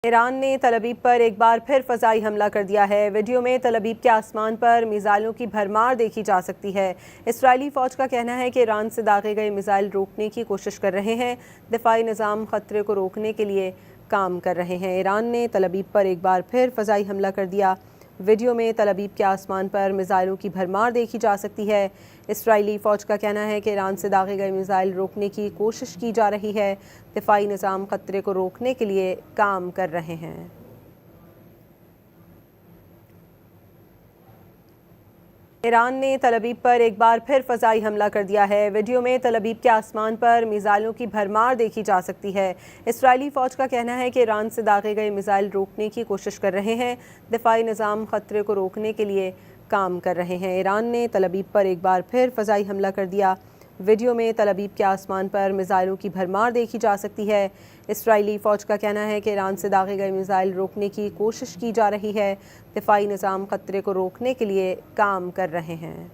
ایران نے تل ابیب پر ایک بار پھر فضائی حملہ کر دیا ہے۔ ویڈیو میں تل ابیب کے آسمان پر میزائلوں کی بھرمار دیکھی جا سکتی ہے۔ اسرائیلی فوج کا کہنا ہے کہ ایران سے داغے گئے میزائل روکنے کی کوشش کر رہے ہیں۔ دفاعی نظام خطرے کو روکنے کے لیے کام کر رہے ہیں۔ ایران نے تل ابیب پر ایک بار پھر فضائی حملہ کر دیا۔ ویڈیو میں تل ابیب کے آسمان پر میزائلوں کی بھرمار دیکھی جا سکتی ہے۔ اسرائیلی فوج کا کہنا ہے کہ ایران سے داغے گئے میزائل روکنے کی کوشش کی جا رہی ہے۔ دفاعی نظام خطرے کو روکنے کے لیے کام کر رہے ہیں۔ ایران نے تل ابیب پر ایک بار پھر فضائی حملہ کر دیا ہے۔ ویڈیو میں تل ابیب کے آسمان پر میزائلوں کی بھرمار دیکھی جا سکتی ہے۔ اسرائیلی فوج کا کہنا ہے کہ ایران سے داغے گئے میزائل روکنے کی کوشش کر رہے ہیں۔ دفاعی نظام خطرے کو روکنے کے لیے کام کر رہے ہیں۔ ایران نے تل ابیب پر ایک بار پھر فضائی حملہ کر دیا۔ ویڈیو میں تل ابیب کے آسمان پر میزائلوں کی بھرمار دیکھی جا سکتی ہے۔ اسرائیلی فوج کا کہنا ہے کہ ایران سے داغے گئے میزائل روکنے کی کوشش کی جا رہی ہے۔ دفاعی نظام خطرے کو روکنے کے لیے کام کر رہے ہیں۔